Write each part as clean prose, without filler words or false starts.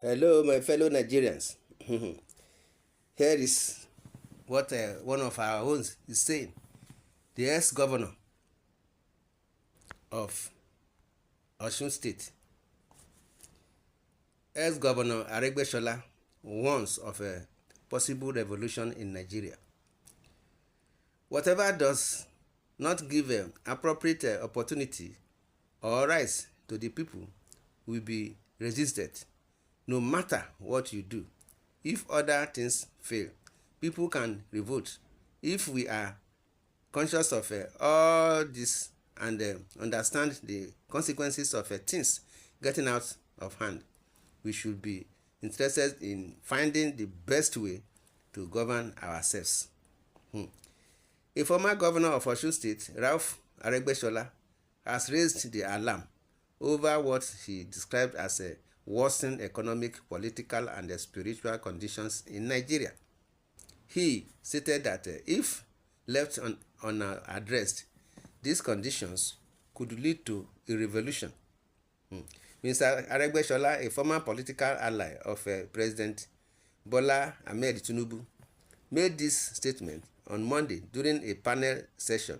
Hello, my fellow Nigerians. Here is what one of our own is saying. The ex-governor of Osun State, ex-governor Aregbesola, warns of a possible revolution in Nigeria. Whatever does not give an appropriate opportunity or rights to the people will be resisted, no matter what you do. If other things fail, people can revolt. If we are conscious of all this and understand the consequences of things getting out of hand, we should be interested in finding the best way to govern ourselves. A former governor of Osun State, Raufu Aregbesola, has raised the alarm over what he described as a worsening economic, political, and spiritual conditions in Nigeria. He stated that if left unaddressed, these conditions could lead to a revolution. Mr. Aregbesola, a former political ally of President Bola Ahmed Tinubu, made this statement on Monday during a panel session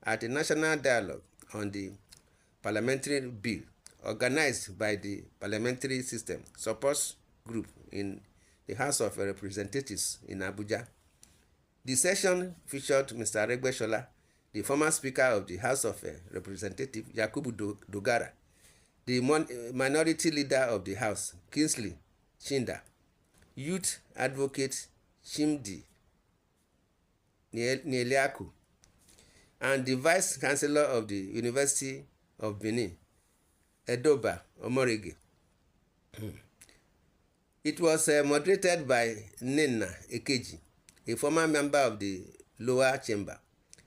at a national dialogue on the parliamentary bill organized by the Parliamentary System Support Group in the House of Representatives in Abuja. The session featured Mr. Aregbesola, the former Speaker of the House of Representatives, Yakubu Dogara, the minority leader of the House, Kingsley Chinda, youth advocate Chimdi Nieliaku, and the Vice Chancellor of the University of Benin, Edoba Omorege. It was moderated by Nena Ekeji, a former member of the lower chamber.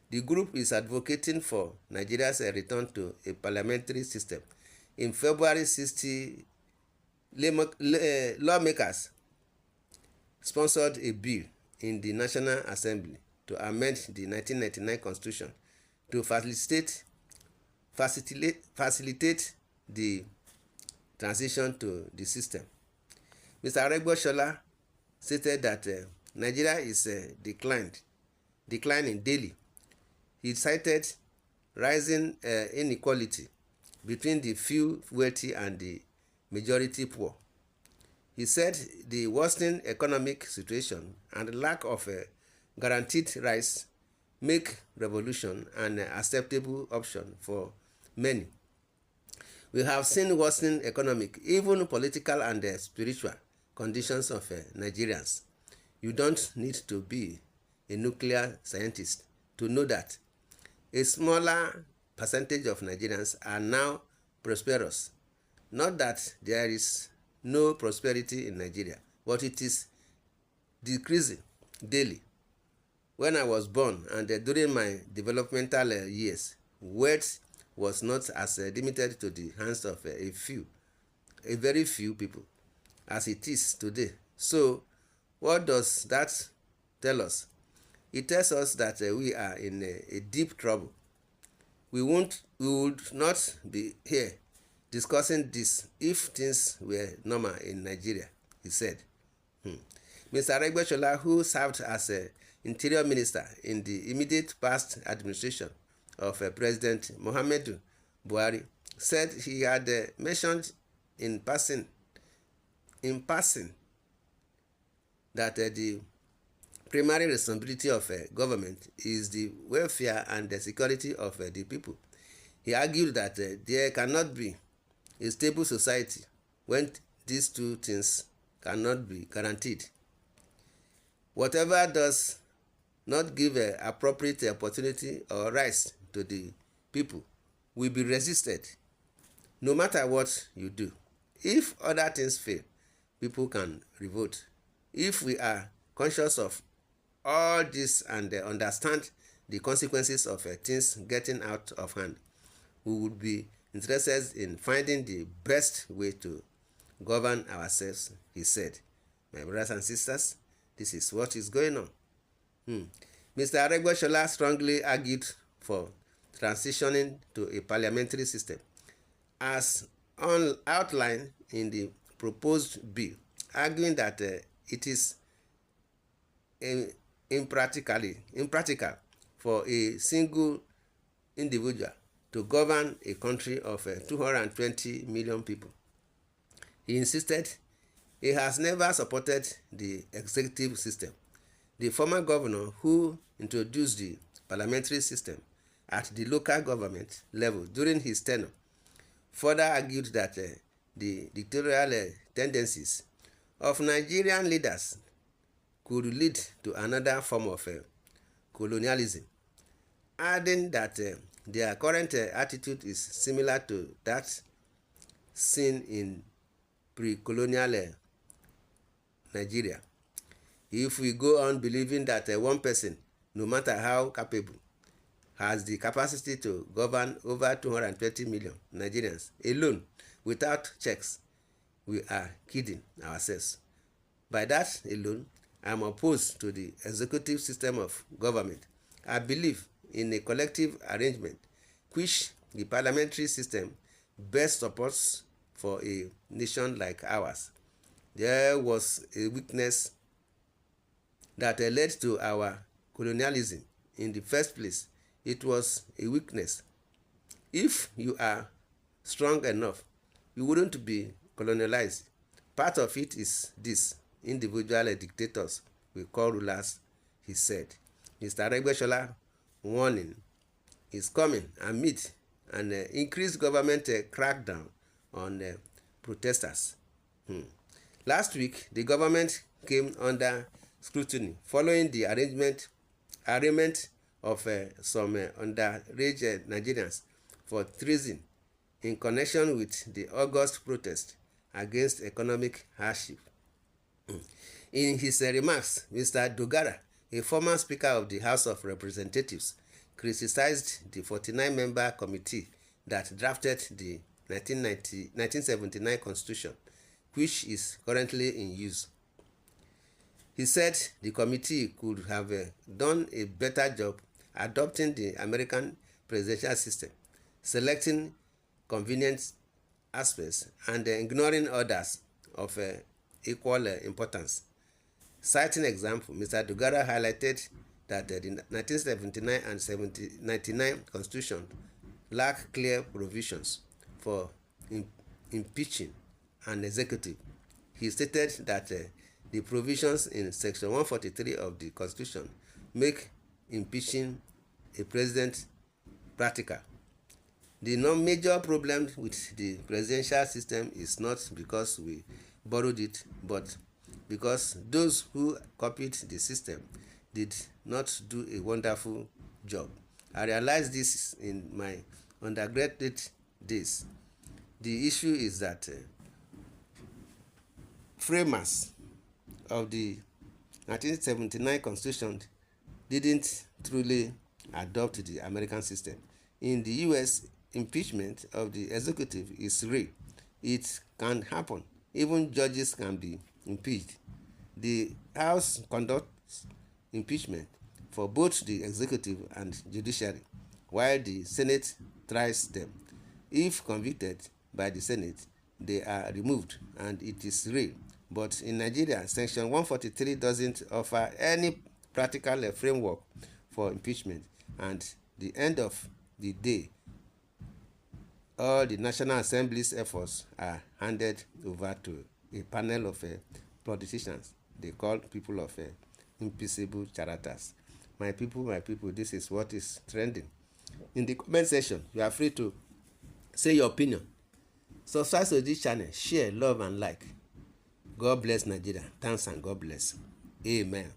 The group is advocating for Nigeria's return to a parliamentary system. In February 60, lawmakers sponsored a bill in the National Assembly to amend the 1999 Constitution to facilitate the transition to the system. Mr. Aregbesola stated that Nigeria is declining daily. He cited rising inequality between the few wealthy and the majority poor. He said the worsening economic situation and lack of guaranteed rights make revolution an acceptable option for many. We have seen worsening economic, even political and spiritual conditions of Nigerians. You don't need to be a nuclear scientist to know that a smaller percentage of Nigerians are now prosperous. Not that there is no prosperity in Nigeria, but it is decreasing daily. When I was born and during my developmental years, wealth was not as limited to the hands of a very few people as it is today. So what does that tell us? It tells us that we are in a deep trouble. We would not be here discussing this if things were normal in Nigeria, he said. Mr. Aregbesola, who served as Interior Minister in the immediate past administration of President Muhammadu Buhari, said he had mentioned in passing that the primary responsibility of government is the welfare and the security of the people. He argued that there cannot be a stable society when these two things cannot be guaranteed. Whatever does not give an appropriate opportunity or rights to the people will be resisted, no matter what you do. If other things fail, people can revolt. If we are conscious of all this and understand the consequences of things getting out of hand, we would be interested in finding the best way to govern ourselves, he said. My brothers and sisters, this is what is going on. Mr. Aregbesola strongly argued for transitioning to a parliamentary system, as outlined in the proposed bill, arguing that it is impractical for a single individual to govern a country of 220 million people. He insisted he has never supported the executive system. The former governor who introduced the parliamentary system at the local government level during his tenure further argued that the dictatorial tendencies of Nigerian leaders could lead to another form of colonialism, adding that their current attitude is similar to that seen in pre-colonial Nigeria. If we go on believing that one person, no matter how capable, has the capacity to govern over 220 million Nigerians alone without checks, we are kidding ourselves. By that alone, I am opposed to the executive system of government. I believe in a collective arrangement which the parliamentary system best supports for a nation like ours. There was a weakness that led to our colonialism in the first place. It was a weakness. If you are strong enough, you wouldn't be colonialized. Part of it is this: individual dictators we call rulers, he said. Mr. Aregbesola warning is coming amid an increased government crackdown on protesters. Last week, the government came under scrutiny following the arraignment of some underage Nigerians for treason in connection with the August protest against economic hardship. In his remarks, Mr. Dogara, a former Speaker of the House of Representatives, criticized the 49-member committee that drafted the 1979 Constitution, which is currently in use. He said the committee could have done a better job adopting the American presidential system, selecting convenient aspects and ignoring others of equal importance. Citing example, Mr. Dogara highlighted that the 1979 and 1999 Constitution lack clear provisions for impeaching an executive. He stated that the provisions in Section 143 of the Constitution make impeaching a president practical. The major problem with the presidential system is not because we borrowed it, but because those who copied the system did not do a wonderful job. I realized this in my undergraduate days. The issue is that framers of the 1979 Constitution didn't truly adopt the American system. In the US, impeachment of the executive is real. It can happen. Even judges can be impeached. The House conducts impeachment for both the executive and judiciary, while the Senate tries them. If convicted by the Senate, they are removed, and it is real. But in Nigeria, Section 143 doesn't offer any practical framework for impeachment, and the end of the day, all the National Assembly's efforts are handed over to a panel of politicians they call people of impeaceable characters. My people, this is what is trending. In the comment section, you are free to say your opinion. Subscribe to this channel, share, love, and like. God bless Nigeria. Thanks and God bless. Amen.